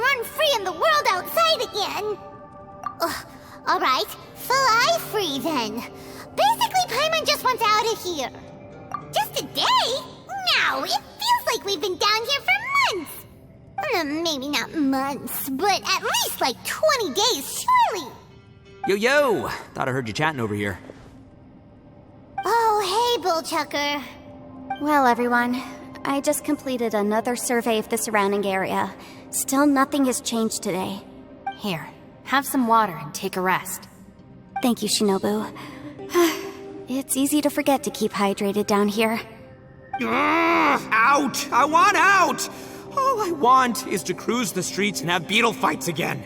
run free in the world outside again. Alright, fly free then. Basically, Paimon just wants out of here. Just a day? No, it feels like we've been down here for months. Maybe not months, but at least like 20 days, surely. Yo! Thought I heard you chatting over here. Oh, hey, Bullchucker. Well, everyone, I just completed another survey of the surrounding area. Still nothing has changed today. Here, have some water and take a rest. Thank you, Shinobu. It's easy to forget to keep hydrated down here. Out! I want out! All I want is to cruise the streets and have beetle fights again.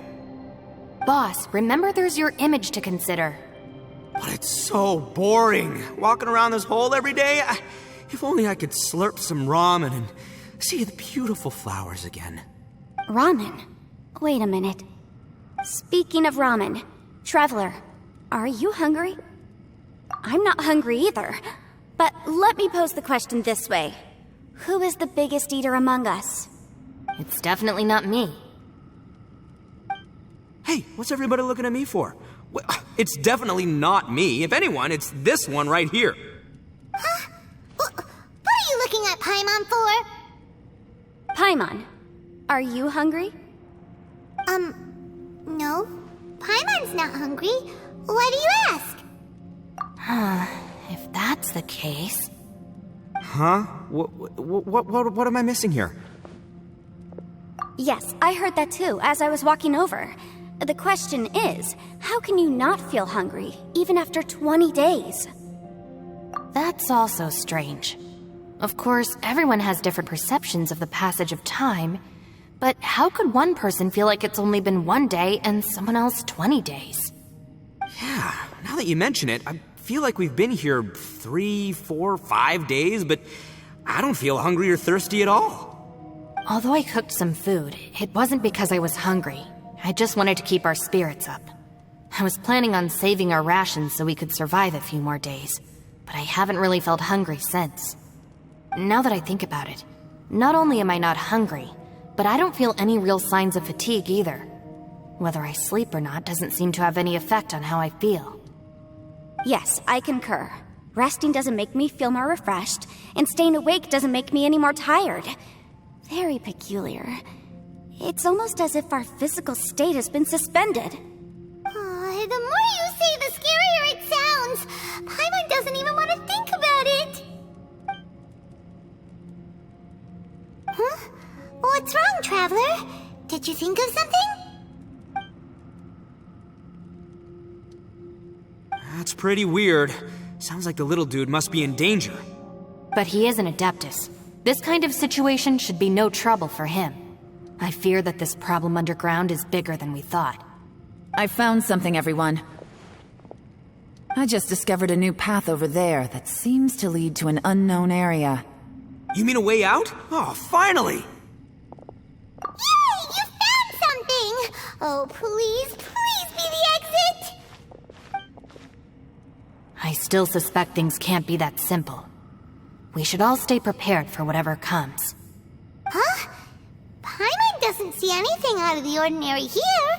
Boss, remember there's your image to consider. But it's so boring, walking around this hole every day. If only I could slurp some ramen and see the beautiful flowers again. Ramen? Wait a minute. Speaking of ramen, Traveler, are you hungry? I'm not hungry either. But let me pose the question this way. Who is the biggest eater among us? It's definitely not me. Hey, what's everybody looking at me for? Well, it's definitely not me. If anyone, it's this one right here. Huh? What are you looking at Paimon for? Paimon, are you hungry? No. Paimon's not hungry. Why do you ask? If that's the case... Huh? What am I missing here? Yes, I heard that too, as I was walking over. The question is, how can you not feel hungry, even after 20 days? That's also strange. Of course, everyone has different perceptions of the passage of time, but how could one person feel like it's only been 1 day and someone else 20 days? Yeah, now that you mention it, I feel like we've been here 3, 4, 5 days, but I don't feel hungry or thirsty at all. Although I cooked some food, it wasn't because I was hungry. I just wanted to keep our spirits up. I was planning on saving our rations so we could survive a few more days, but I haven't really felt hungry since. Now that I think about it, not only am I not hungry, but I don't feel any real signs of fatigue either. Whether I sleep or not doesn't seem to have any effect on how I feel. Yes, I concur. Resting doesn't make me feel more refreshed, and staying awake doesn't make me any more tired. Very peculiar. It's almost as if our physical state has been suspended. The more you say, the scarier it sounds. Paimon doesn't even want to think about it. Huh? What's wrong, Traveler? Did you think of something? That's pretty weird. Sounds like the little dude must be in danger. But he is an Adeptus. This kind of situation should be no trouble for him. I fear that this problem underground is bigger than we thought. I found something, everyone. I just discovered a new path over there that seems to lead to an unknown area. You mean a way out? Oh, finally! Yay! You found something! Oh, please be the exit! I still suspect things can't be that simple. We should all stay prepared for whatever comes. Huh? Paimon doesn't see anything out of the ordinary here.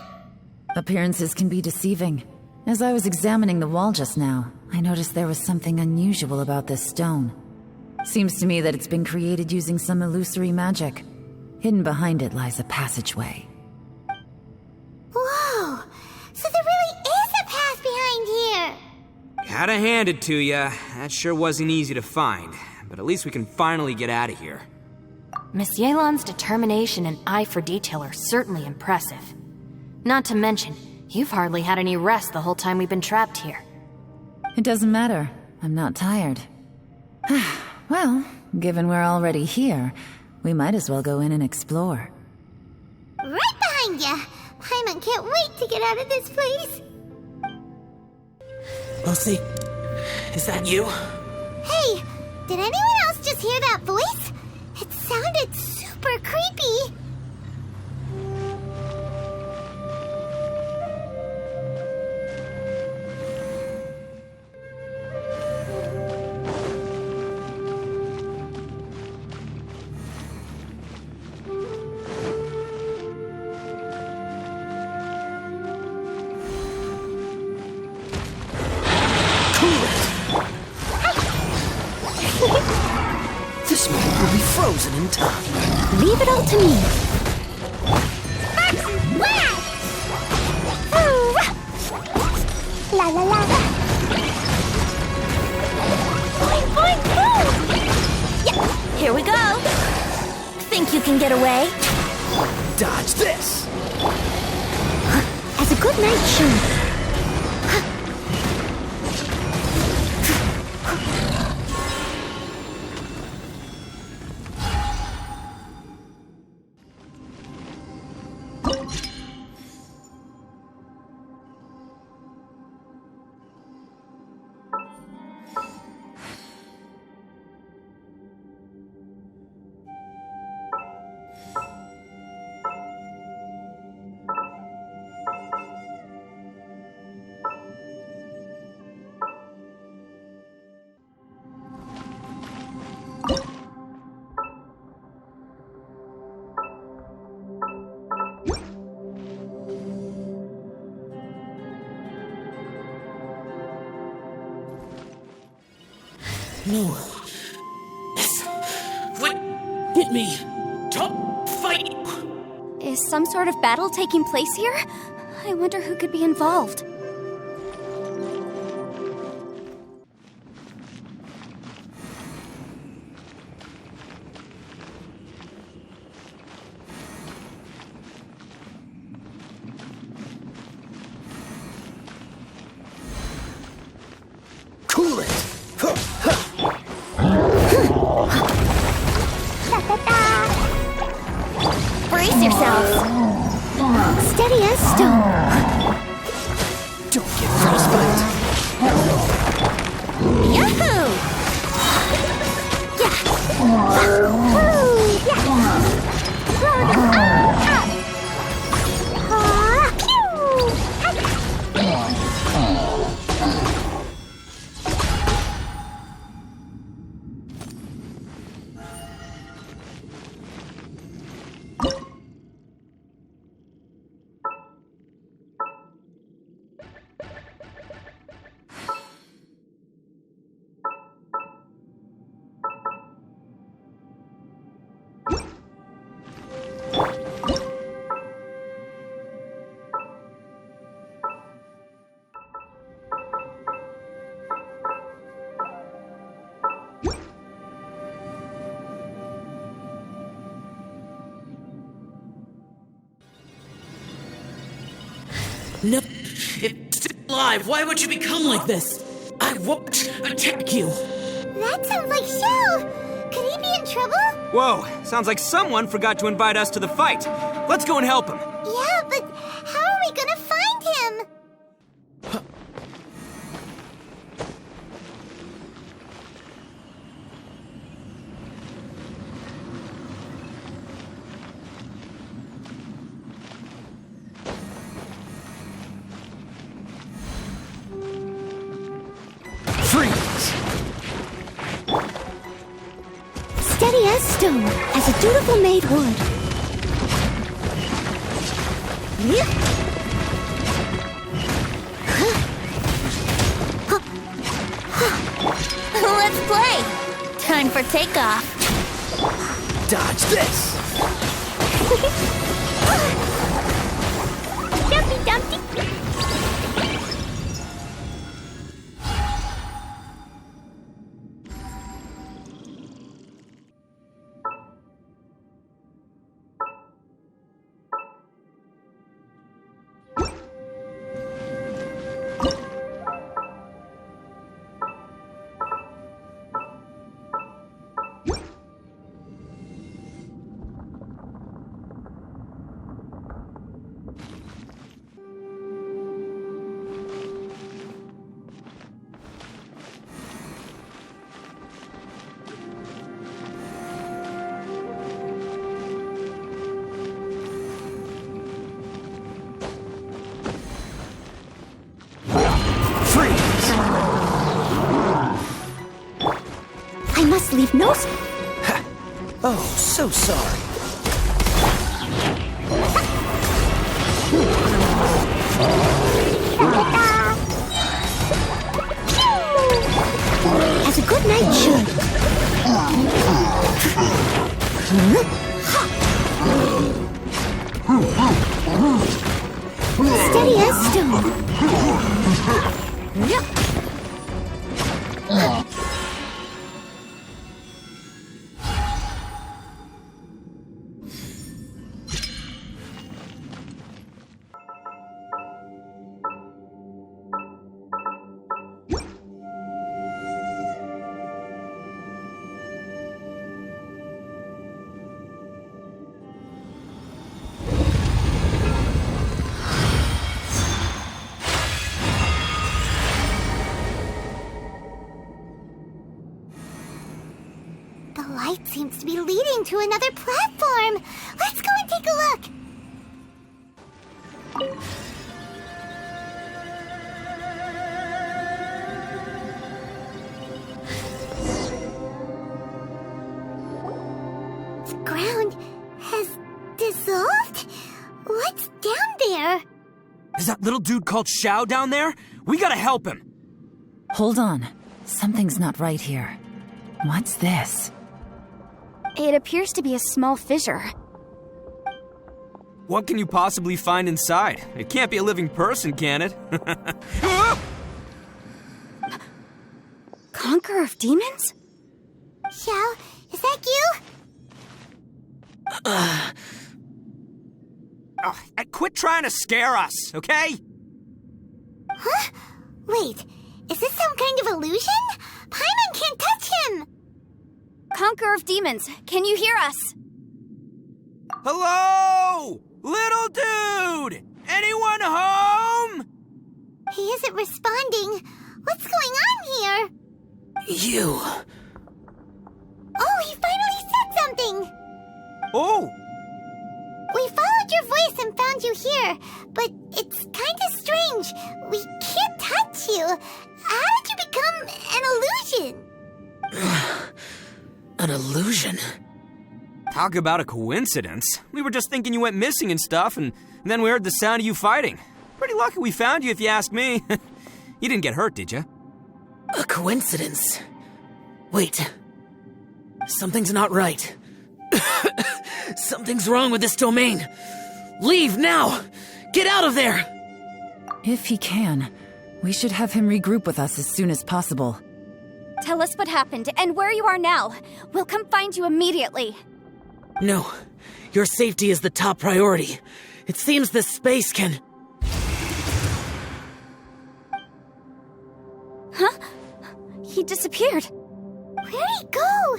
Appearances can be deceiving. As I was examining the wall just now, I noticed there was something unusual about this stone. Seems to me that it's been created using some illusory magic. Hidden behind it lies a passageway. Whoa! So there really is a path behind here! Gotta hand it to ya. That sure wasn't easy to find. But at least we can finally get out of here. Miss Yelan's determination and eye for detail are certainly impressive. Not to mention, you've hardly had any rest the whole time we've been trapped here. It doesn't matter. I'm not tired. Well, given we're already here, we might as well go in and explore. Right behind ya! Paimon can't wait to get out of this place! Lucy, is that you? Hey, did anyone else just hear that voice? It sounded super creepy! frozen in time. Leave it all to me. La la la. Boing, boing, boom! Yeah, here we go. Think you can get away? Dodge this! As a good night should. No. Yes. What? Hit me. Don't fight. Is some sort of battle taking place here? I wonder who could be involved. Cool it. Brace yourselves. Steady as stone. Don't get frostbite. Yahoo! Yeah. No. It's still alive. Why would you become like this? I won't attack you. That sounds like Shell. Could he be in trouble? Whoa, sounds like someone forgot to invite us to the fight. Let's go and help him. Yeah, but how are we gonna find him? Freeze! Steady as stone, as a dutiful maid would. Let's play. Time for takeoff. Dodge this! Dumpty Dumpty. I must leave no... Oh, so sorry. As a good night should. Steady as stone. The light seems to be leading to another platform. Let's go and take a look. The ground has dissolved? What's down there? Is that little dude called Xiao down there? We gotta help him. Hold on. Something's not right here. What's this? It appears to be a small fissure. What can you possibly find inside? It can't be a living person, can it? Conqueror of demons? Xiao, is that you? Oh, quit trying to scare us, okay? Huh? Wait, is this some kind of illusion? Paimon can't touch him! Conqueror of demons, can you hear us? Hello? Little dude! Anyone home? He isn't responding. What's going on here? You. Oh, he finally said something! Oh! We followed your voice and found you here, but it's kinda strange. We can't touch you. How did you become an illusion? An illusion? Talk about a coincidence. We were just thinking you went missing and stuff, and then we heard the sound of you fighting. Pretty lucky we found you, if you ask me. You didn't get hurt, did you? A coincidence? Wait. Something's not right. Something's wrong with this domain. Leave now! Get out of there! If he can, we should have him regroup with us as soon as possible. Tell us what happened and where you are now. We'll come find you immediately. No. Your safety is the top priority. It seems this space can... Huh? He disappeared. Where'd he go?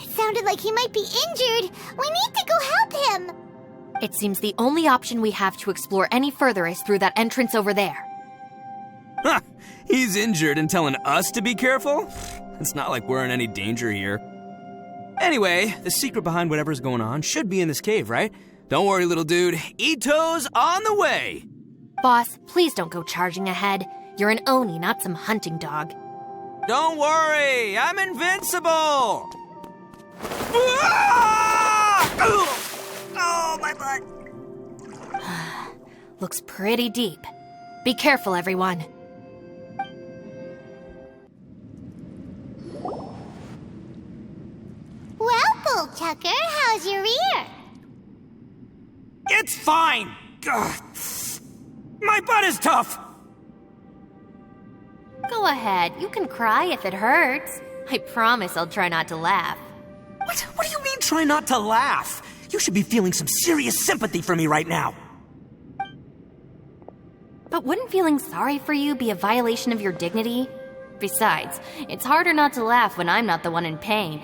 It sounded like he might be injured. We need to go help him. It seems the only option we have to explore any further is through that entrance over there. Huh, he's injured and telling us to be careful? It's not like we're in any danger here. Anyway, the secret behind whatever's going on should be in this cave, right? Don't worry, little dude. Ito's on the way! Boss, please don't go charging ahead. You're an Oni, not some hunting dog. Don't worry, I'm invincible! Ah! Oh, my butt! Looks pretty deep. Be careful, everyone. Well, Bullchucker, how's your ear? It's fine! Ugh. My butt is tough! Go ahead, you can cry if it hurts. I promise I'll try not to laugh. What do you mean, try not to laugh? You should be feeling some serious sympathy for me right now. But wouldn't feeling sorry for you be a violation of your dignity? Besides, it's harder not to laugh when I'm not the one in pain.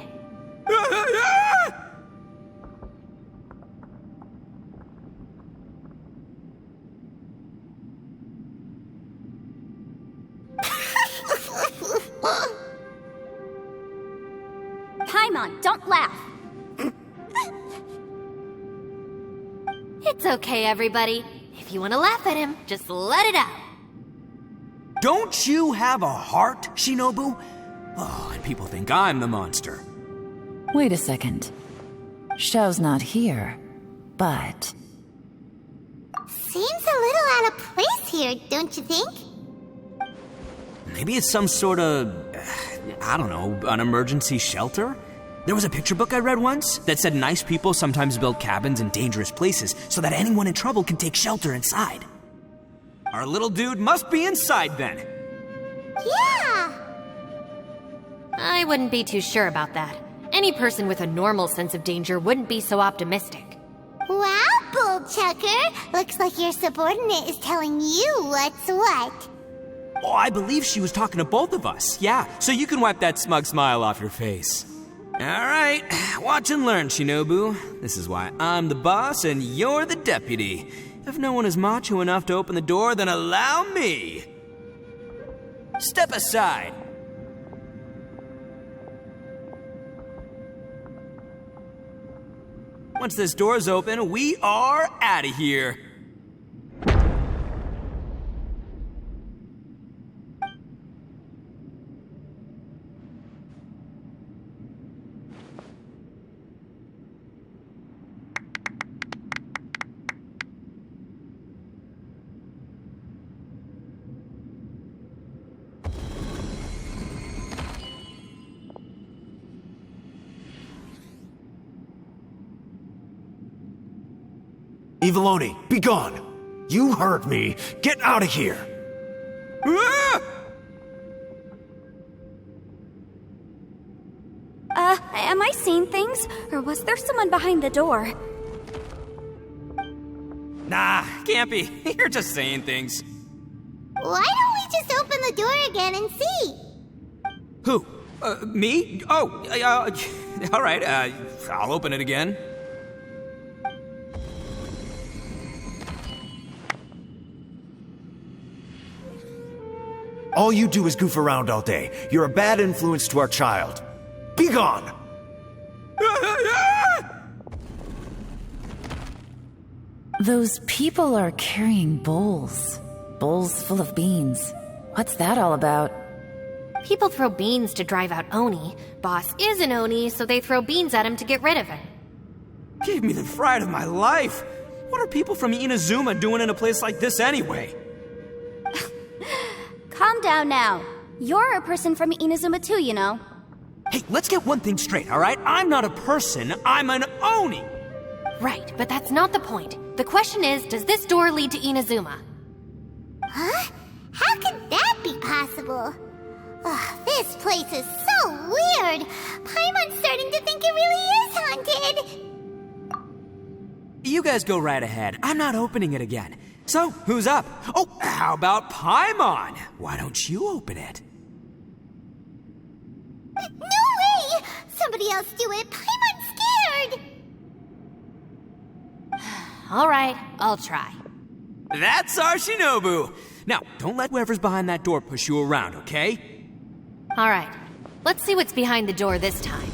Paimon, don't laugh. It's okay, everybody. If you want to laugh at him, just let it out. Don't you have a heart, Shinobu? Oh, and people think I'm the monster. Wait a second. Xiao's not here, but... Seems a little out of place here, don't you think? Maybe it's some sort of, I don't know, an emergency shelter? There was a picture book I read once that said nice people sometimes build cabins in dangerous places so that anyone in trouble can take shelter inside. Our little dude must be inside then. Yeah! I wouldn't be too sure about that. Any person with a normal sense of danger wouldn't be so optimistic. Wow, Bullchucker! Looks like your subordinate is telling you what's what. Oh, I believe she was talking to both of us. Yeah, so you can wipe that smug smile off your face. All right, watch and learn, Shinobu. This is why I'm the boss and you're the deputy. If no one is macho enough to open the door, then allow me. Step aside. Once this door's open, we are out of here. Eviloni, be gone! You heard me! Get out of here! Ah! Am I seeing things? Or was there someone behind the door? Nah, can't be. You're just saying things. Why don't we just open the door again and see? Who? Me? Oh, all right, I'll open it again. All you do is goof around all day. You're a bad influence to our child. Be gone! Those people are carrying bowls. Bowls full of beans. What's that all about? People throw beans to drive out Oni. Boss is an Oni, so they throw beans at him to get rid of him. Gave me the fright of my life. What are people from Inazuma doing in a place like this anyway? Calm down now. You're a person from Inazuma too, you know. Hey, let's get one thing straight, all right? I'm not a person, I'm an Oni! Right, but that's not the point. The question is, does this door lead to Inazuma? Huh? How could that be possible? Ugh, this place is so weird. Paimon's starting to think it really is haunted. You guys go right ahead. I'm not opening it again. So, who's up? Oh, how about Paimon? Why don't you open it? No way! Somebody else do it. Paimon's scared. All right, I'll try. That's our Shinobu! Now, don't let whoever's behind that door push you around, okay? All right, let's see what's behind the door this time.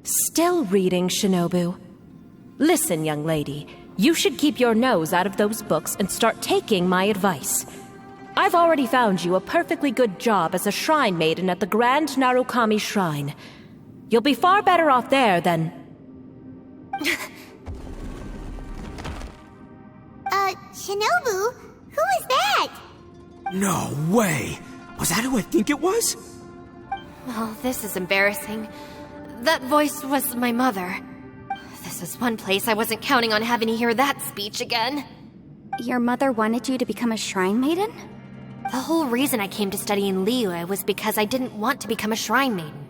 Still reading, Shinobu. Listen, young lady, you should keep your nose out of those books and start taking my advice. I've already found you a perfectly good job as a shrine maiden at the Grand Narukami Shrine. You'll be far better off there than... Shinobu? Who is that? No way! Was that who I think it was? Oh, this is embarrassing. That voice was my mother. This is one place I wasn't counting on having to hear that speech again. Your mother wanted you to become a shrine maiden? The whole reason I came to study in Liyue was because I didn't want to become a shrine maiden.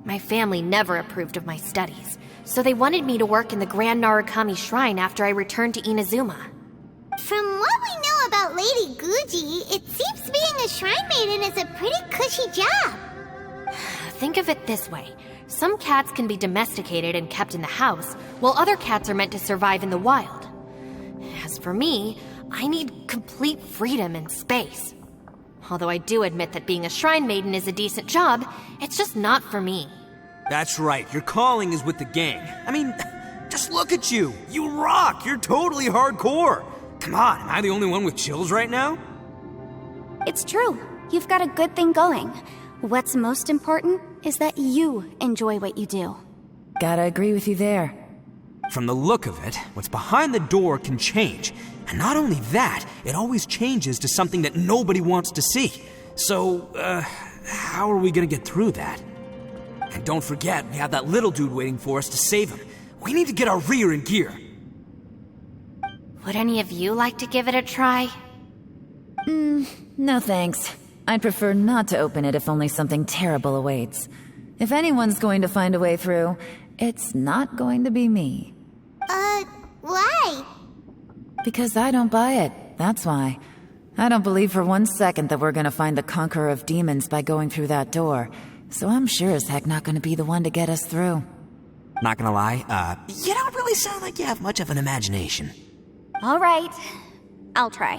My family never approved of my studies, so they wanted me to work in the Grand Narukami Shrine after I returned to Inazuma. From what we know about Lady Guji, it seems being a shrine maiden is a pretty cushy job. Think of it this way. Some cats can be domesticated and kept in the house, while other cats are meant to survive in the wild. As for me, I need complete freedom and space. Although I do admit that being a shrine maiden is a decent job, it's just not for me. That's right, your calling is with the gang. I mean, just look at you. You rock, you're totally hardcore. Come on, am I the only one with chills right now? It's true. You've got a good thing going. What's most important is that you enjoy what you do. Gotta agree with you there. From the look of it, what's behind the door can change. And not only that, it always changes to something that nobody wants to see. So, how are we gonna get through that? And don't forget, we have that little dude waiting for us to save him. We need to get our rear in gear. Would any of you like to give it a try? No thanks. I'd prefer not to open it if only something terrible awaits. If anyone's going to find a way through, it's not going to be me. Why? Because I don't buy it, that's why. I don't believe for 1 second that we're gonna find the conqueror of demons by going through that door, so I'm sure as heck not gonna be the one to get us through. Not gonna lie, you don't really sound like you have much of an imagination. All right, I'll try.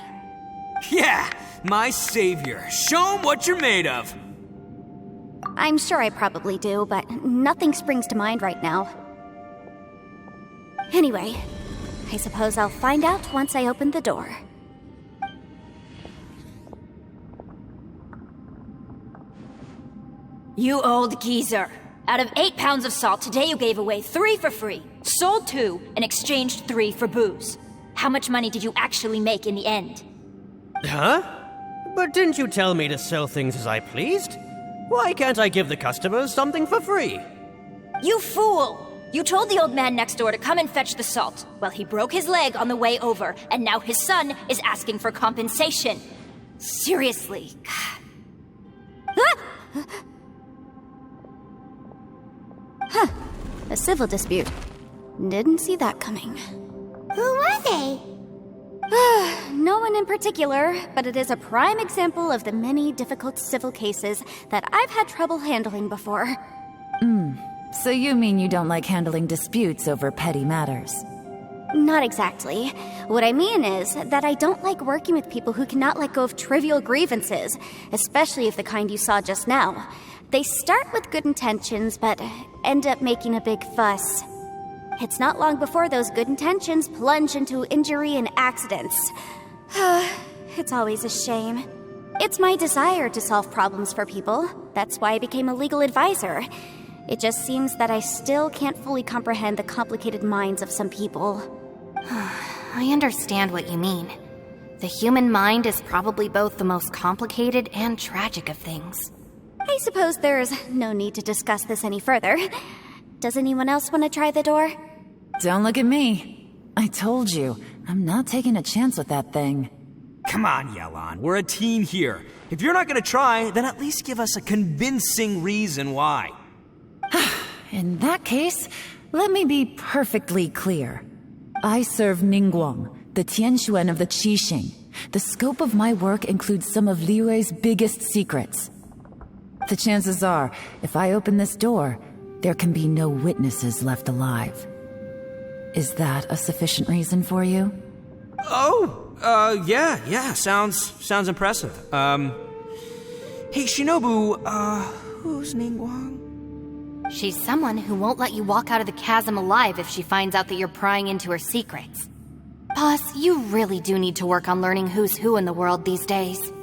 Yeah, my savior. Show 'em what you're made of. I'm sure I probably do, but nothing springs to mind right now. Anyway, I suppose I'll find out once I open the door. You old geezer. Out of 8 pounds of salt, today you gave away 3 for free, sold 2, and exchanged 3 for booze. How much money did you actually make in the end? Huh? But didn't you tell me to sell things as I pleased? Why can't I give the customers something for free? You fool! You told the old man next door to come and fetch the salt. Well, he broke his leg on the way over, and now his son is asking for compensation. Seriously. A civil dispute. Didn't see that coming. Who were they? No one in particular, but it is a prime example of the many difficult civil cases that I've had trouble handling before. So you mean you don't like handling disputes over petty matters? Not exactly. What I mean is that I don't like working with people who cannot let go of trivial grievances, especially of the kind you saw just now. They start with good intentions, but end up making a big fuss. It's not long before those good intentions plunge into injury and accidents. It's always a shame. It's my desire to solve problems for people. That's why I became a legal advisor. It just seems that I still can't fully comprehend the complicated minds of some people. I understand what you mean. The human mind is probably both the most complicated and tragic of things. I suppose there's no need to discuss this any further. Does anyone else want to try the door? Don't look at me. I told you, I'm not taking a chance with that thing. Come on, Yelan. We're a team here. If you're not gonna try, then at least give us a convincing reason why. In that case, let me be perfectly clear. I serve Ningguang, the Tianxuan of the Qixing. The scope of my work includes some of Liyue's biggest secrets. The chances are, if I open this door, there can be no witnesses left alive. Is that a sufficient reason for you? Yeah, sounds impressive. Hey, Shinobu, who's Ningguang? She's someone who won't let you walk out of the chasm alive if she finds out that you're prying into her secrets. Boss, you really do need to work on learning who's who in the world these days.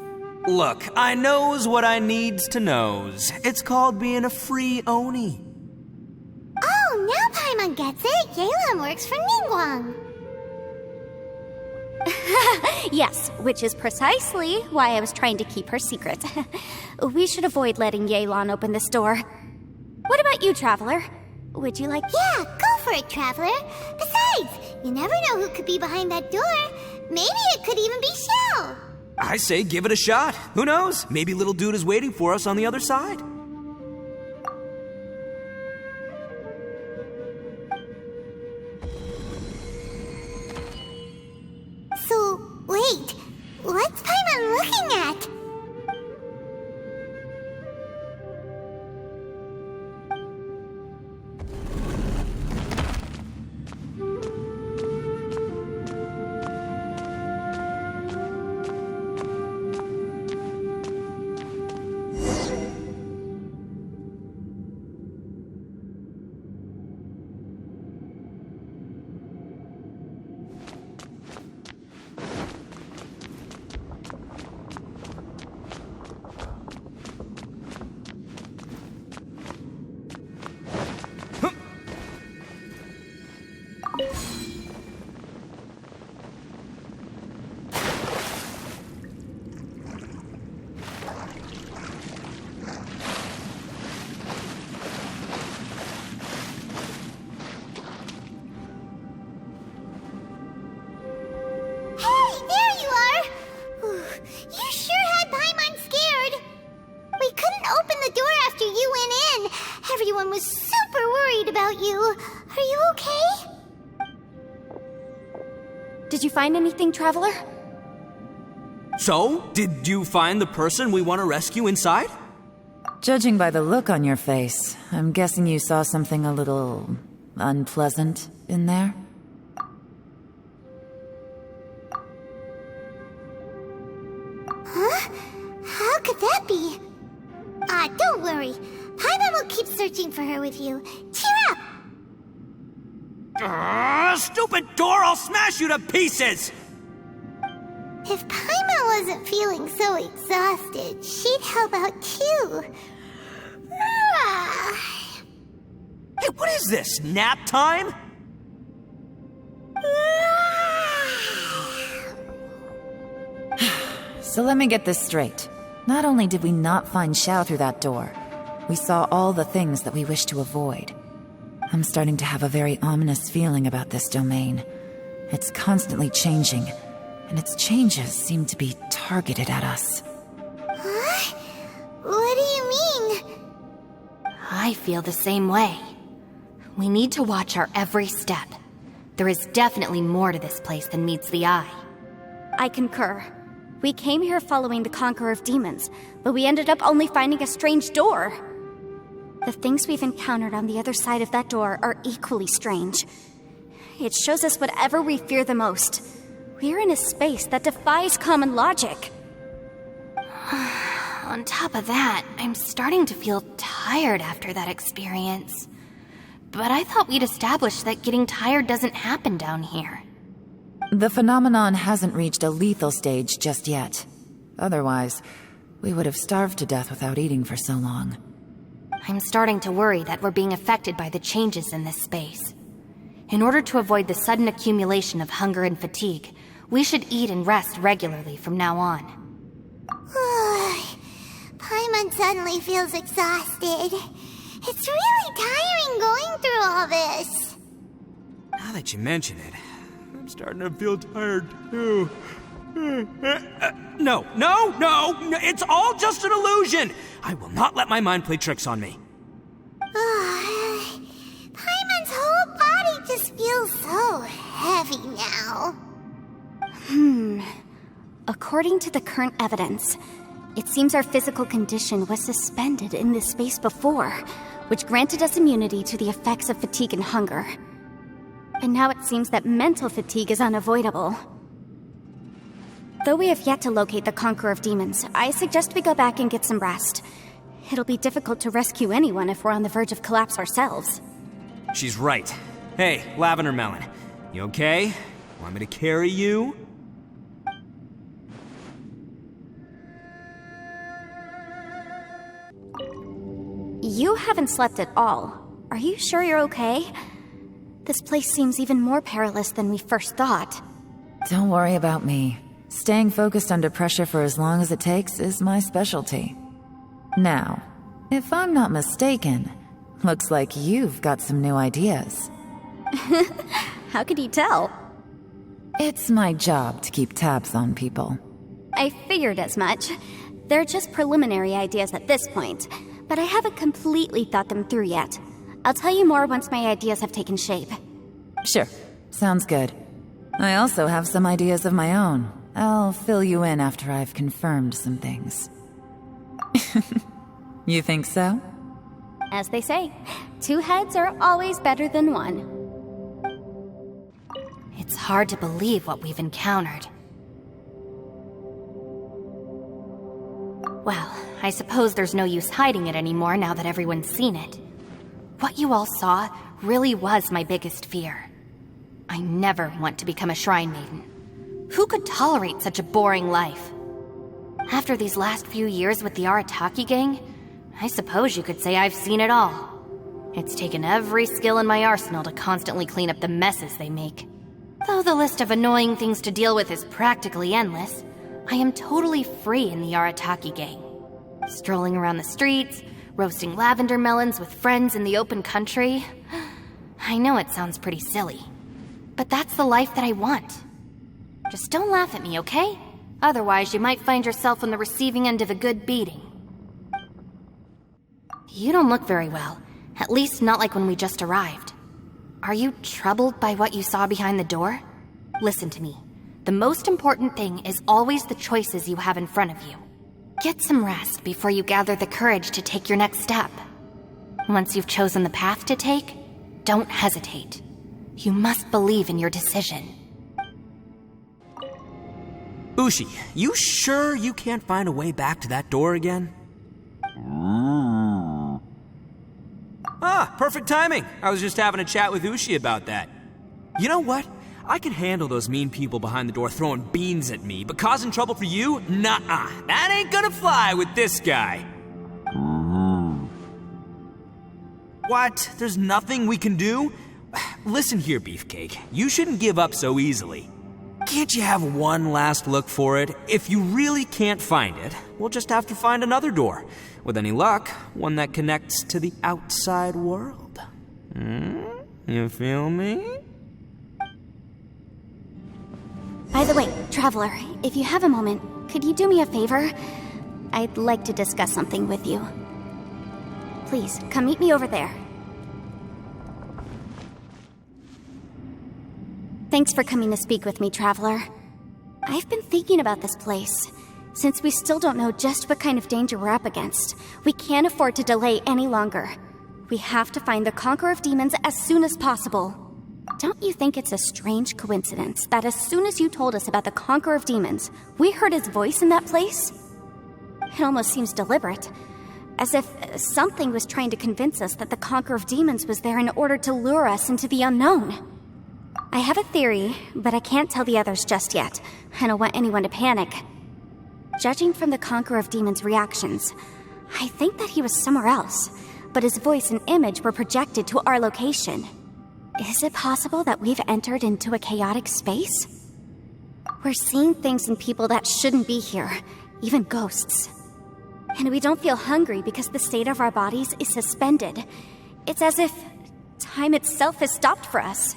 Look, I knows what I needs to knows. It's called being a free Oni. Oh, now Paimon gets it. Yelan works for Ningguang. Yes, which is precisely why I was trying to keep her secret. We should avoid letting Yelan open this door. What about you, Traveler? Would you like... Yeah, go for it, Traveler. Besides, you never know who could be behind that door. Maybe it could even be Shell. I say give it a shot. Who knows? Maybe little dude is waiting for us on the other side. So, wait. What's Paimon looking at? about you. Are you okay? Did you find anything, Traveler? So, did you find the person we want to rescue inside? Judging by the look on your face, I'm guessing you saw something a little unpleasant in there? Huh? How could that be? Don't worry. Paimon will keep searching for her with you. Cheer up! Stupid door! I'll smash you to pieces! If Paimon wasn't feeling so exhausted, she'd help out too. Hey, what is this? Nap time? So let me get this straight. Not only did we not find Xiao through that door, we saw all the things that we wish to avoid. I'm starting to have a very ominous feeling about this domain. It's constantly changing, and its changes seem to be targeted at us. Huh? What do you mean? I feel the same way. We need to watch our every step. There is definitely more to this place than meets the eye. I concur. We came here following the Conqueror of Demons, but we ended up only finding a strange door. The things we've encountered on the other side of that door are equally strange. It shows us whatever we fear the most. We're in a space that defies common logic. On top of that, I'm starting to feel tired after that experience. But I thought we'd established that getting tired doesn't happen down here. The phenomenon hasn't reached a lethal stage just yet. Otherwise, we would have starved to death without eating for so long. I'm starting to worry that we're being affected by the changes in this space. In order to avoid the sudden accumulation of hunger and fatigue, we should eat and rest regularly from now on. Paimon suddenly feels exhausted. It's really tiring going through all this. Now that you mention it, I'm starting to feel tired too. No, it's all just an illusion! I will not let my mind play tricks on me. Paimon's whole body just feels so heavy now. According to the current evidence, it seems our physical condition was suspended in this space before, which granted us immunity to the effects of fatigue and hunger. And now it seems that mental fatigue is unavoidable. Though we have yet to locate the Conqueror of Demons, I suggest we go back and get some rest. It'll be difficult to rescue anyone if we're on the verge of collapse ourselves. She's right. Hey, Lavender Melon, you okay? Want me to carry you? You haven't slept at all. Are you sure you're okay? This place seems even more perilous than we first thought. Don't worry about me. Staying focused under pressure for as long as it takes is my specialty. Now, if I'm not mistaken, looks like you've got some new ideas. How could you tell? It's my job to keep tabs on people. I figured as much. They're just preliminary ideas at this point, but I haven't completely thought them through yet. I'll tell you more once my ideas have taken shape. Sure, sounds good. I also have some ideas of my own. I'll fill you in after I've confirmed some things. You think so? As they say, 2 heads are always better than 1. It's hard to believe what we've encountered. Well, I suppose there's no use hiding it anymore now that everyone's seen it. What you all saw really was my biggest fear. I never want to become a shrine maiden. Who could tolerate such a boring life? After these last few years with the Arataki gang, I suppose you could say I've seen it all. It's taken every skill in my arsenal to constantly clean up the messes they make. Though the list of annoying things to deal with is practically endless, I am totally free in the Arataki gang. Strolling around the streets, roasting lavender melons with friends in the open country. I know it sounds pretty silly, but that's the life that I want. Just don't laugh at me, okay? Otherwise, you might find yourself on the receiving end of a good beating. You don't look very well. At least not like when we just arrived. Are you troubled by what you saw behind the door? Listen to me. The most important thing is always the choices you have in front of you. Get some rest before you gather the courage to take your next step. Once you've chosen the path to take, don't hesitate. You must believe in your decision. Ushi, you sure you can't find a way back to that door again? Ah, perfect timing. I was just having a chat with Ushi about that. You know what? I can handle those mean people behind the door throwing beans at me, but causing trouble for you? Nuh-uh. That ain't gonna fly with this guy. What? There's nothing we can do? Listen here, Beefcake. You shouldn't give up so easily. Can't you have one last look for it? If you really can't find it, we'll just have to find another door. With any luck, one that connects to the outside world. You feel me? By the way, Traveler, if you have a moment, could you do me a favor? I'd like to discuss something with you. Please, come meet me over there. Thanks for coming to speak with me, Traveler. I've been thinking about this place. Since we still don't know just what kind of danger we're up against, we can't afford to delay any longer. We have to find the Conqueror of Demons as soon as possible. Don't you think it's a strange coincidence that as soon as you told us about the Conqueror of Demons, we heard his voice in that place? It almost seems deliberate. As if something was trying to convince us that the Conqueror of Demons was there in order to lure us into the unknown. I have a theory, but I can't tell the others just yet. I don't want anyone to panic. Judging from the Conqueror of Demons' reactions, I think that he was somewhere else, but his voice and image were projected to our location. Is it possible that we've entered into a chaotic space? We're seeing things and people that shouldn't be here, even ghosts. And we don't feel hungry because the state of our bodies is suspended. It's as if time itself has stopped for us.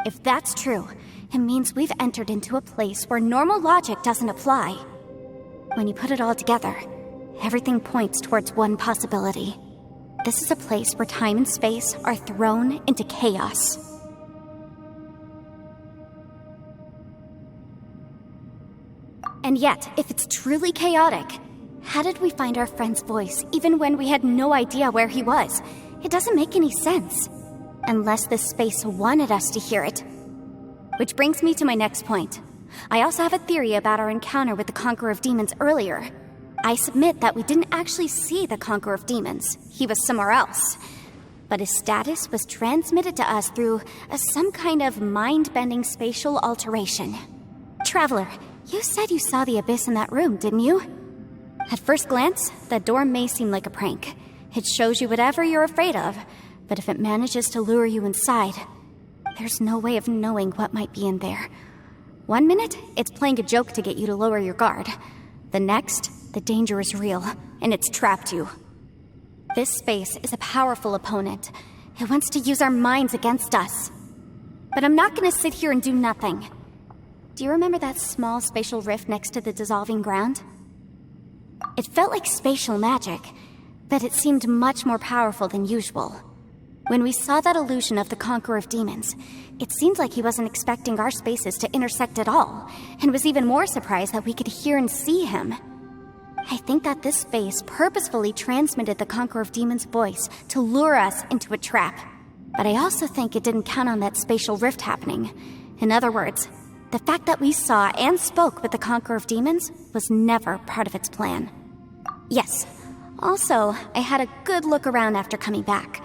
If that's true, it means we've entered into a place where normal logic doesn't apply. When you put it all together, everything points towards one possibility. This is a place where time and space are thrown into chaos. And yet, if it's truly chaotic, how did we find our friend's voice even when we had no idea where he was? It doesn't make any sense. Unless this space wanted us to hear it. Which brings me to my next point. I also have a theory about our encounter with the Conqueror of Demons earlier. I submit that we didn't actually see the Conqueror of Demons. He was somewhere else. But his status was transmitted to us through some kind of mind-bending spatial alteration. Traveler, you said you saw the abyss in that room, didn't you? At first glance, the door may seem like a prank. It shows you whatever you're afraid of, but if it manages to lure you inside, there's no way of knowing what might be in there. 1 minute, it's playing a joke to get you to lower your guard. The next, the danger is real, and it's trapped you. This space is a powerful opponent. It wants to use our minds against us. But I'm not gonna sit here and do nothing. Do you remember that small spatial rift next to the dissolving ground? It felt like spatial magic, but it seemed much more powerful than usual. When we saw that illusion of the Conqueror of Demons, it seemed like he wasn't expecting our spaces to intersect at all, and was even more surprised that we could hear and see him. I think that this space purposefully transmitted the Conqueror of Demons' voice to lure us into a trap. But I also think it didn't count on that spatial rift happening. In other words, the fact that we saw and spoke with the Conqueror of Demons was never part of its plan. Yes, also, I had a good look around after coming back.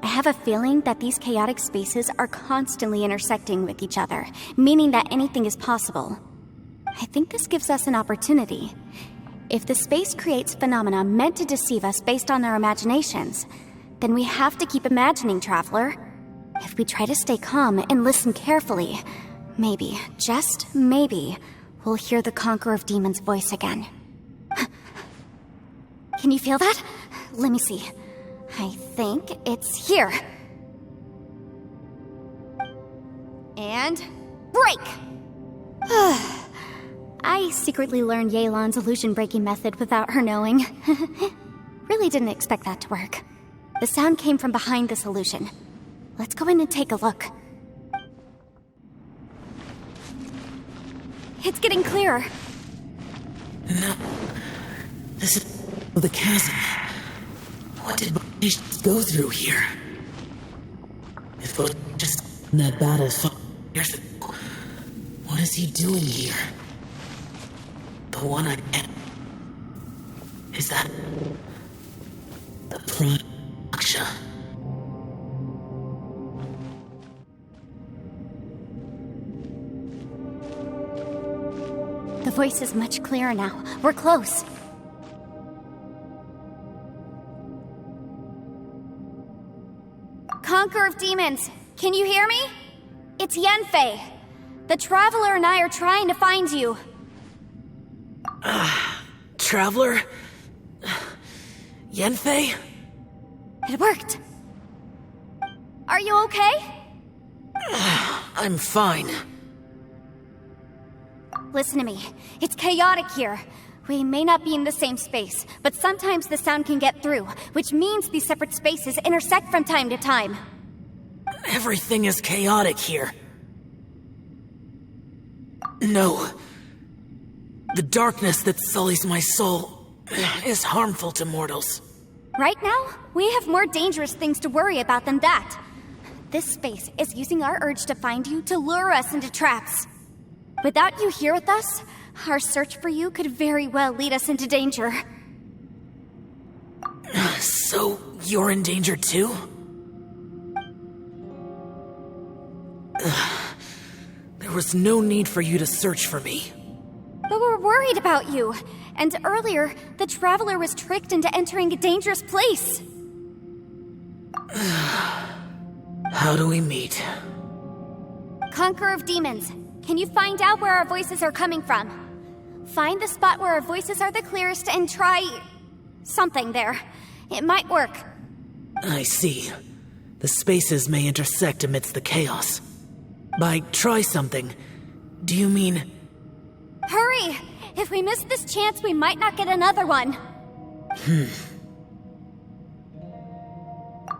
I have a feeling that these chaotic spaces are constantly intersecting with each other, meaning that anything is possible. I think this gives us an opportunity. If the space creates phenomena meant to deceive us based on our imaginations, then we have to keep imagining, Traveler. If we try to stay calm and listen carefully, maybe, just maybe, we'll hear the Conqueror of Demons' voice again. Can you feel that? Let me see. I think it's here. And break! I secretly learned Yelan's illusion-breaking method without her knowing. Really didn't expect that to work. The sound came from behind this illusion. Let's go in and take a look. It's getting clearer. No. This is the chasm. What did Bush go through here? If Bush just in that battle years ago, what is he doing here? The one I am. Is that the Prime Aksha? The voice is much clearer now. We're close. Conqueror of demons, can you hear me? It's Yenfei. The Traveler and I are trying to find you. Traveler? Yenfei? It worked. Are you okay? I'm fine. Listen to me. It's chaotic here. We may not be in the same space, but sometimes the sound can get through, which means these separate spaces intersect from time to time. Everything is chaotic here. No. The darkness that sullies my soul is harmful to mortals. Right now, we have more dangerous things to worry about than that. This space is using our urge to find you to lure us into traps. Without you here with us, our search for you could very well lead us into danger. So, you're in danger too? There was no need for you to search for me. But we're worried about you. And earlier, the Traveler was tricked into entering a dangerous place. How do we meet? Conqueror of demons, can you find out where our voices are coming from? Find the spot where our voices are the clearest and try something there. It might work. I see. The spaces may intersect amidst the chaos. By try something, do you mean... Hurry! If we miss this chance, we might not get another one.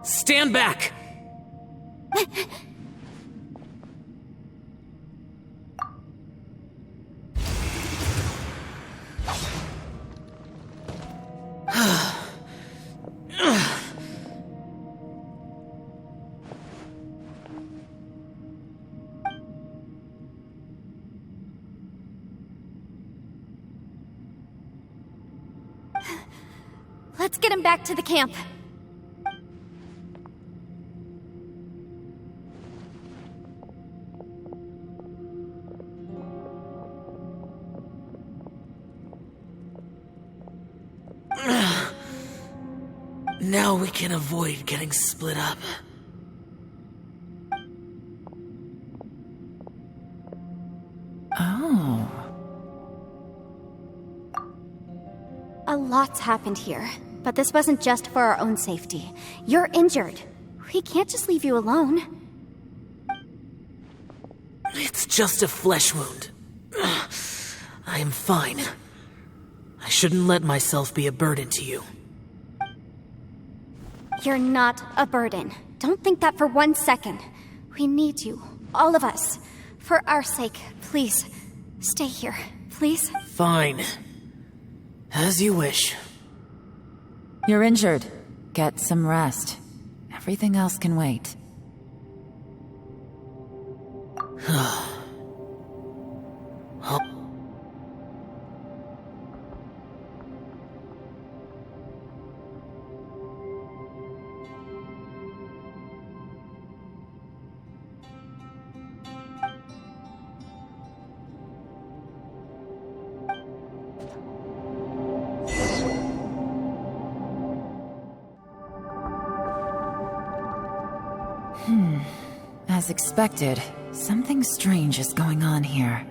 Stand back! Let's get him back to the camp. Now we can avoid getting split up. Oh. A lot's happened here, but this wasn't just for our own safety. You're injured. We can't just leave you alone. It's just a flesh wound. I am fine. I shouldn't let myself be a burden to you. You're not a burden. Don't think that for 1 second. We need you, all of us. For our sake, please, stay here, please. Fine. As you wish. You're injured. Get some rest. Everything else can wait. As expected, something strange is going on here.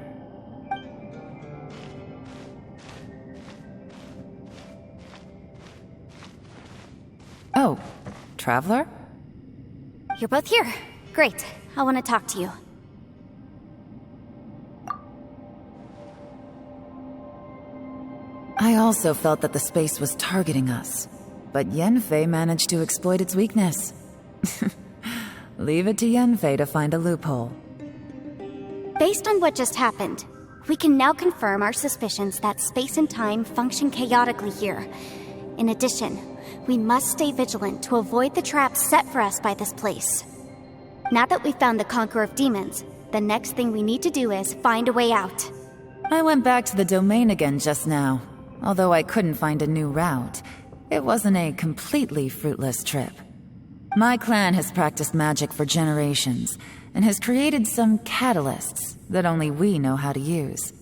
Oh, Traveler? You're both here. Great. I want to talk to you. I also felt that the space was targeting us. but Yenfei managed to exploit its weakness. Leave it to Yenfei to find a loophole. Based on what just happened, we can now confirm our suspicions that space and time function chaotically here. In addition, we must stay vigilant to avoid the traps set for us by this place. Now that we've found the Conqueror of Demons, the next thing we need to do is find a way out. I went back to the domain again just now. Although I couldn't find a new route, it wasn't a completely fruitless trip. My clan has practiced magic for generations, and has created some catalysts that only we know how to use.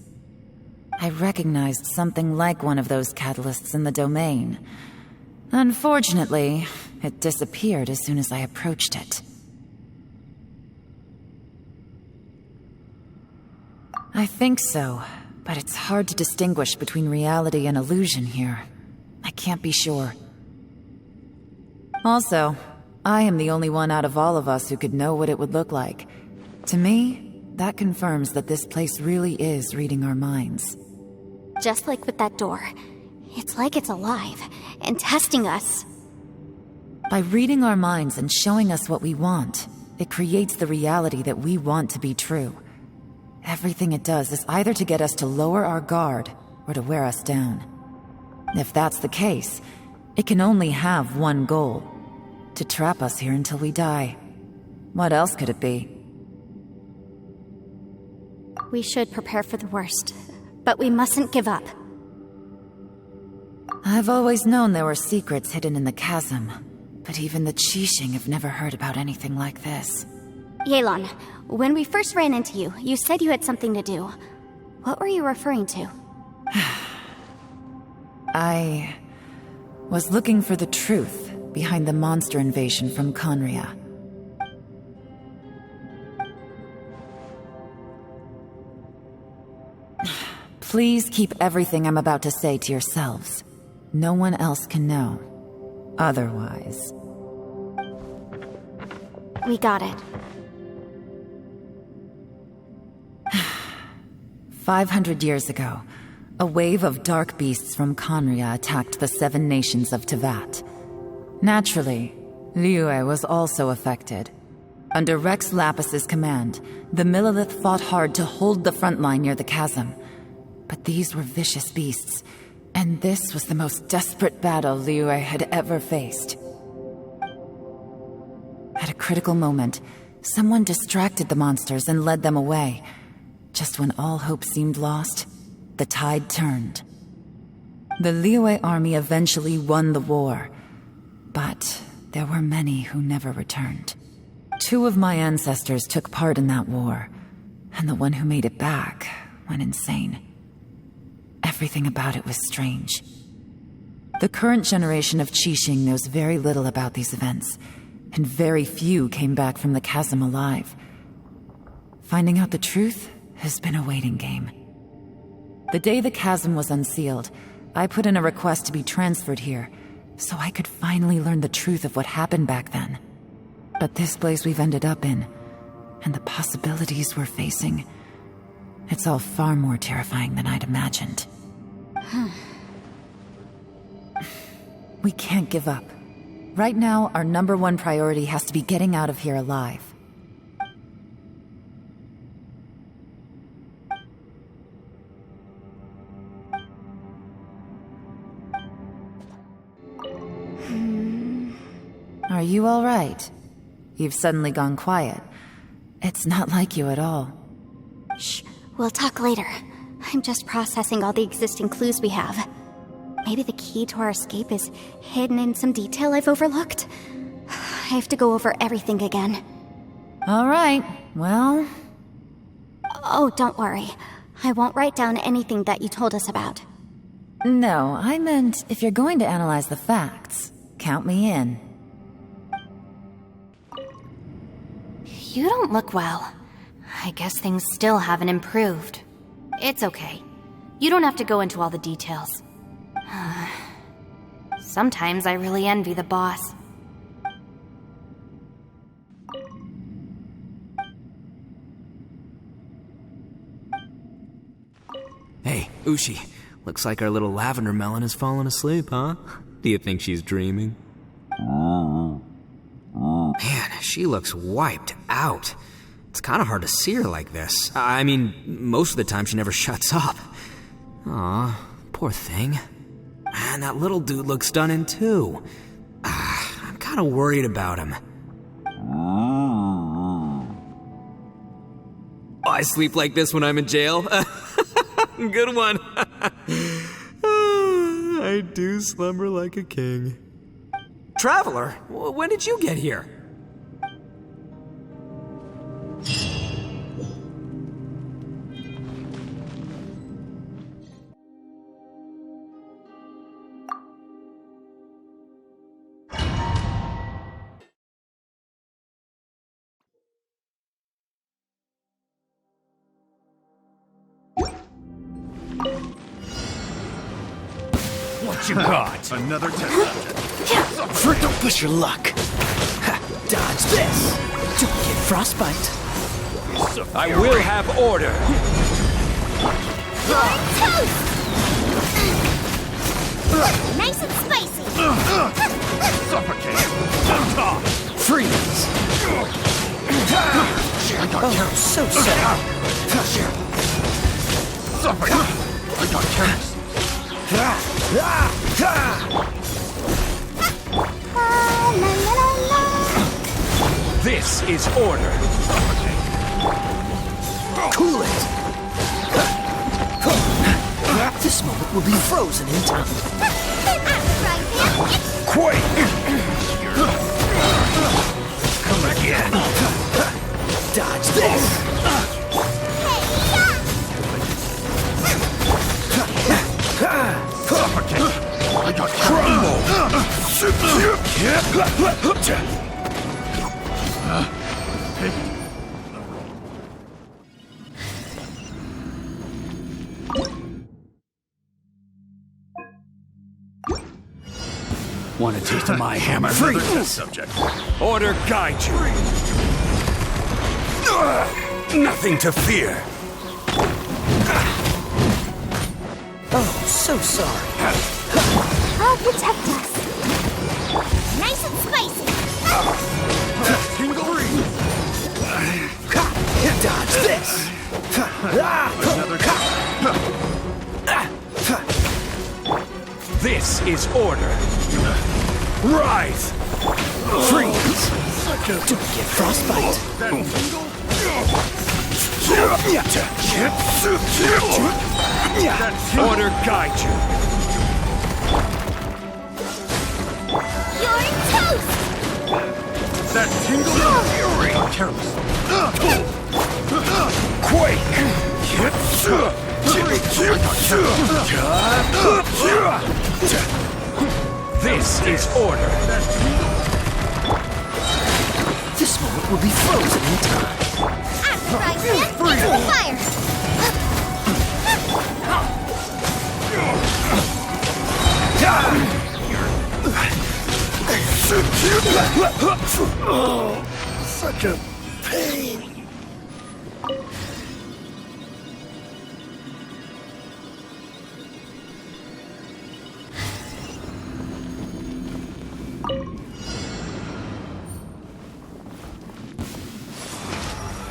I recognized something like one of those catalysts in the domain. Unfortunately, it disappeared as soon as I approached it. I think so, but it's hard to distinguish between reality and illusion here. I can't be sure. Also, I am the only one out of all of us who could know what it would look like. To me, that confirms that this place really is reading our minds. Just like with that door, it's like it's alive and testing us. By reading our minds and showing us what we want, it creates the reality that we want to be true. Everything it does is either to get us to lower our guard or to wear us down. If that's the case, it can only have one goal: to trap us here until we die. What else could it be? We should prepare for the worst, but we mustn't give up. I've always known there were secrets hidden in the chasm, but even the Qixing have never heard about anything like this. Yelan, when we first ran into you, you said you had something to do. What were you referring to? I was looking for the truth behind the monster invasion from Conria. Please keep everything I'm about to say to yourselves. No one else can know. Otherwise... We got it. 500 years ago, a wave of dark beasts from Conria attacked the 7 nations of Tevat. Naturally, Liyue was also affected. Under Rex Lapis's command, the Millelith fought hard to hold the front line near the chasm. But these were vicious beasts, and this was the most desperate battle Liyue had ever faced. At a critical moment, someone distracted the monsters and led them away. Just when all hope seemed lost, the tide turned. The Liyue army eventually won the war, but there were many who never returned. 2 of my ancestors took part in that war, and the one who made it back went insane. Everything about it was strange. The current generation of Qixing knows very little about these events, and very few came back from the chasm alive. Finding out the truth has been a waiting game. The day the chasm was unsealed, I put in a request to be transferred here, so I could finally learn the truth of what happened back then. But this place we've ended up in, and the possibilities we're facing, it's all far more terrifying than I'd imagined. We can't give up. Right now, our #1 priority has to be getting out of here alive. Are you all right? You've suddenly gone quiet. It's not like you at all. Shh, we'll talk later. I'm just processing all the existing clues we have. Maybe the key to our escape is hidden in some detail I've overlooked. I have to go over everything again. All right, well... Oh, don't worry. I won't write down anything that you told us about. No, I meant if you're going to analyze the facts, count me in. You don't look well. I guess things still haven't improved. It's okay. You don't have to go into all the details. Sometimes I really envy the boss. Hey, Ushi. Looks like our little lavender melon has fallen asleep, huh? Do you think she's dreaming? Man, she looks wiped out. It's kind of hard to see her like this. I mean, most of the time she never shuts up. Aw, poor thing. And that little dude looks stunning too. I'm kind of worried about him. I sleep like this when I'm in jail. Good one. I do slumber like a king. Traveler, when did you get here? What you got? Another test subject. Don't push your luck. Dodge this. Don't get frostbite. I will have order. Nice and spicy. Suffocate. Freeze. Oh, so sad. Suffocate. I got careless. This is order. Cool it. This moment will be frozen in time. Quake. Come again. Dodge this. Suffocate. I got crumble. Want a taste of my hammer? Another test subject. Order guide you. Nothing to fear. Oh, so sorry. I'll protect us. Nice and spicy. Tingle breeze. Dodge this. This is order. Rise. Freeze. Don't get frostbite. Order guide you. You're toast. That tingle fury. Careless. Quake. This is order. This moment will be frozen in time. Right hand into the fire. Oh, such a pain.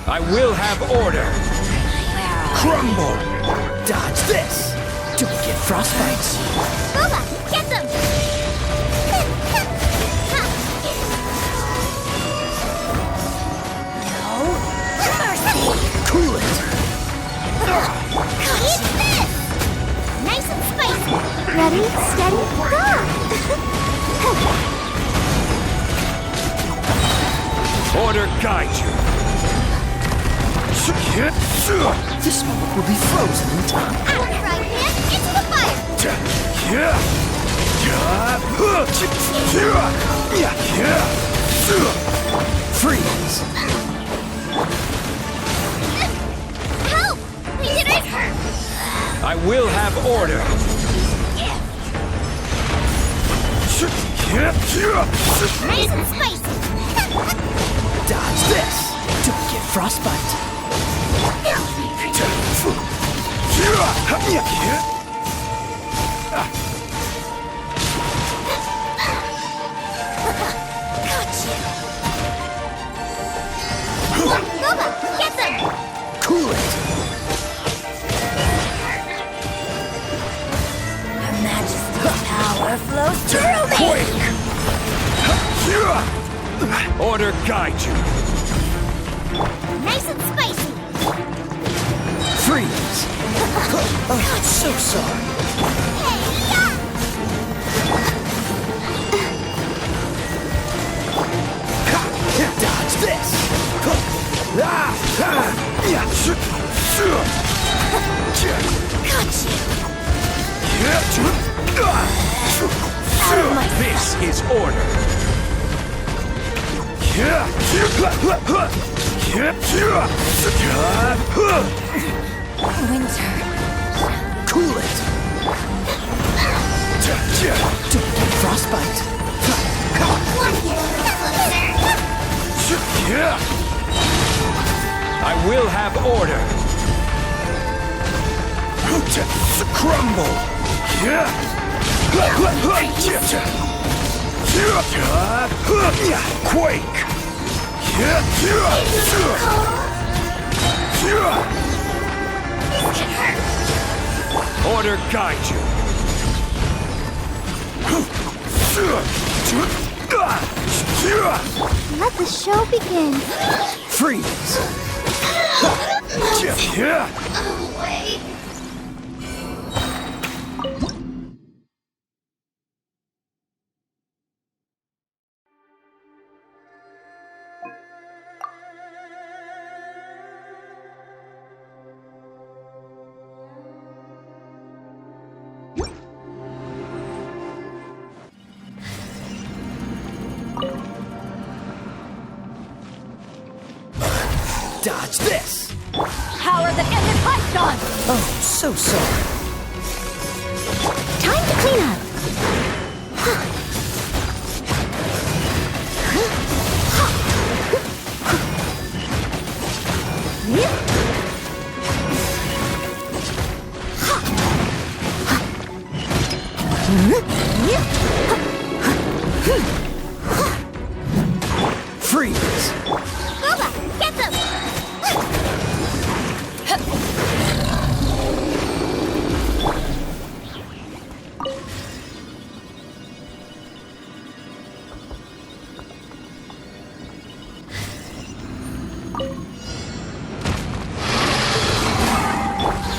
I will have order. Crumble. Dodge this. Don't get frostbite. Booba, get them. No mercy. Cool it. Eat this. Nice and spicy. Ready, steady, go. Order guide you. This moment will be frozen in time. Right hand into the fire. Freeze. Help! We did it! I will have order. Nice and spicy. Dodge this. Don't get frostbite. Order guide you. Nice and spicy. Freeze! Oh, so sorry. Dodge this! This is order. Winter. Cool it! Don't get frostbite. I will have order. Crumble. Quake. Order guide you. Let the show begin. Freeze! Dodge this! Power that ended Python! Oh, so sorry. Time to clean up. Freeze! Boba, get them!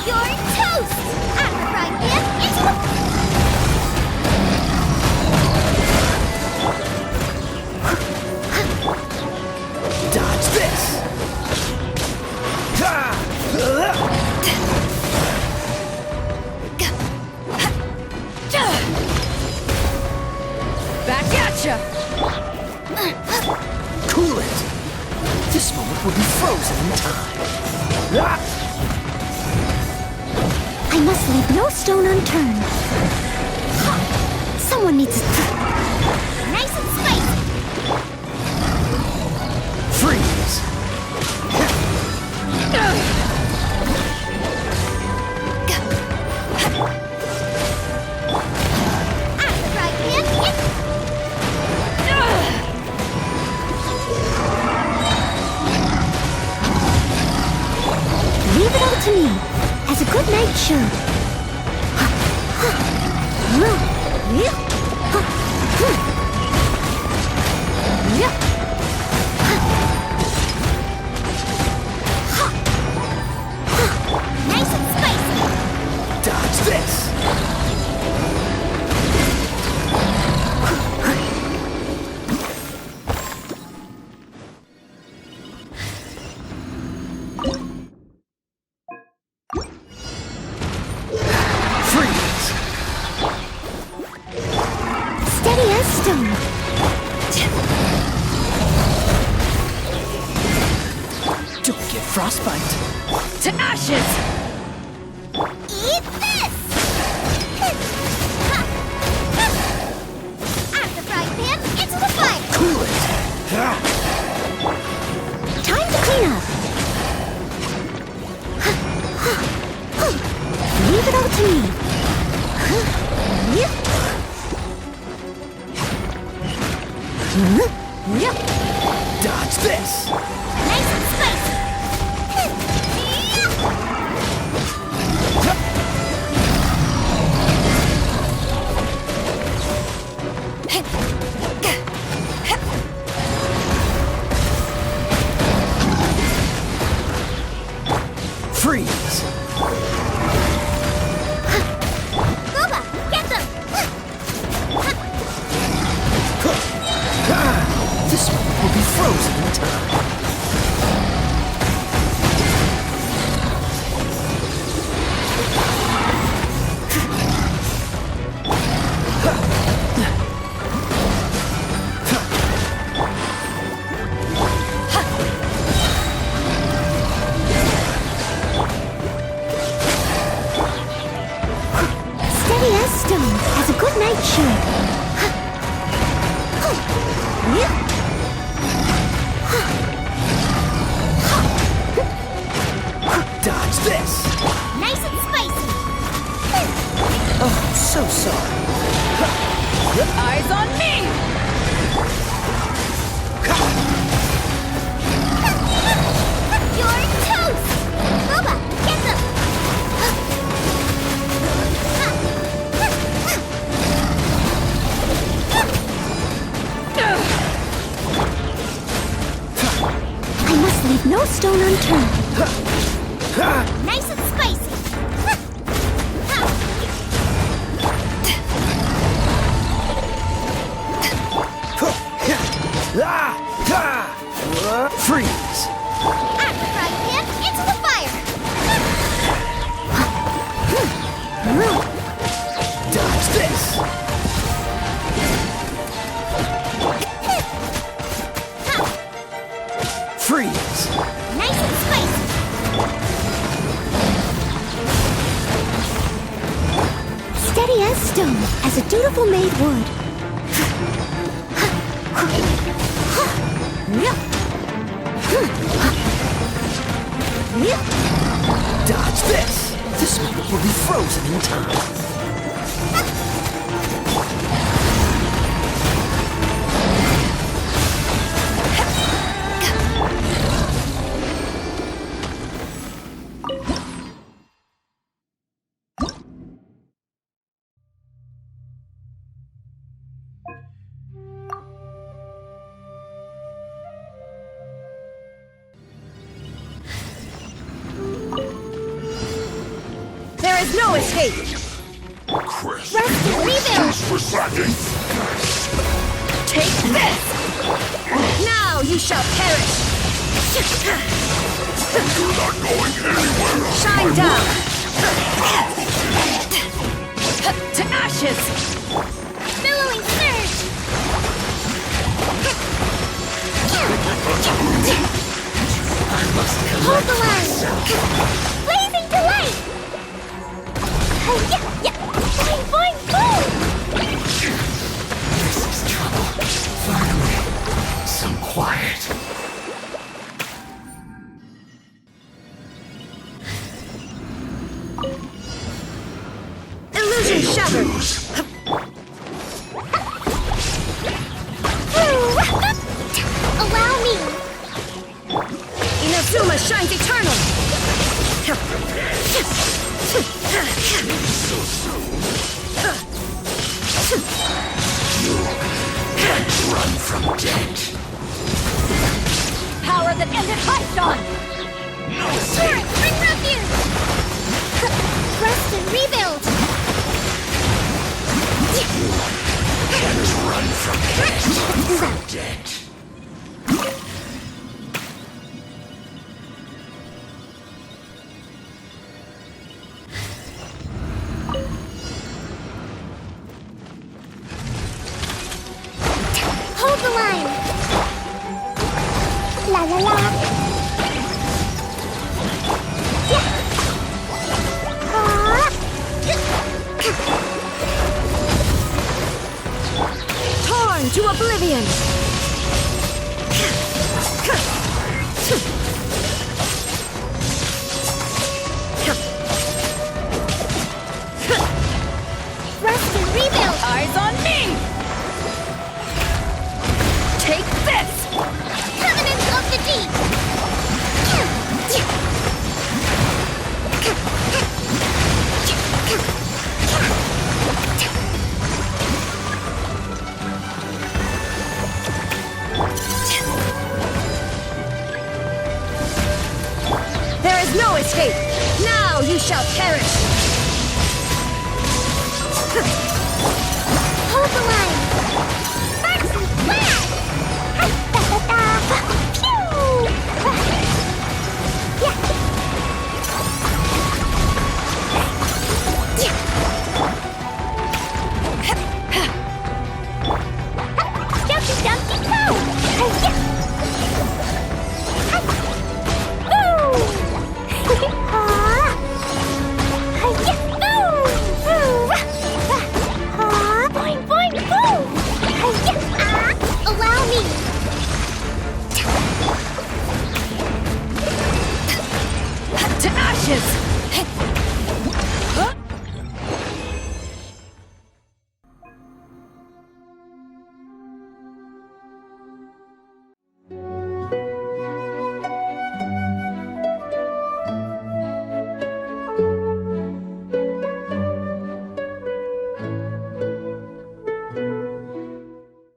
You're toast! Out of the frying pan, into the... Dodge this! Back at ya! Cool it! This moment will be frozen in time. I must leave no stone unturned. Someone needs to... Nice and spicy! Freeze! Out of the frying pan, into... Leave it all to me, as a good knight should. Nice and spicy. Dodge this! Freeze! Steady as stone. Don't get frostbite. To ashes! Eat this! Out of the frying pan, into the fire! Cool it! Time to clean up. Leave it all to me. Dodge this! Nice and spicy. frozen in time. Steady as stone, has a good night shield. Dodge this! Nice and spicy. Oh, so sorry. Eyes on me! You're toast! Boba, get them! I must leave no stone unturned. Nice and spicy. Freeze! I'm the frying pan into the fire. Dodge this! Freeze! Nice and spicy. Steady as stone, as a dutiful maid would. Dodge this! This moment will be frozen in time. There is no escape! Rest and rebuild. Take this! Now you shall perish! You're not going anywhere! Shine down! To ashes! Billowing surge. Hold the line. Blazing delight. Yeah. Boing, boing. This is trouble. Finally, some quiet. Illusion shattered! Allow me. Inazuma shines eternal! Can't run from death. Power that ended Heiston! Sure, bring refuge. Rest and rebuild. Can't run from death. Hold the line. La la la. Torn to oblivion! Rest and rebuild. Eyes on me! Take this! Covenant of the Deep. There is no escape! Now you shall perish! Hold the line.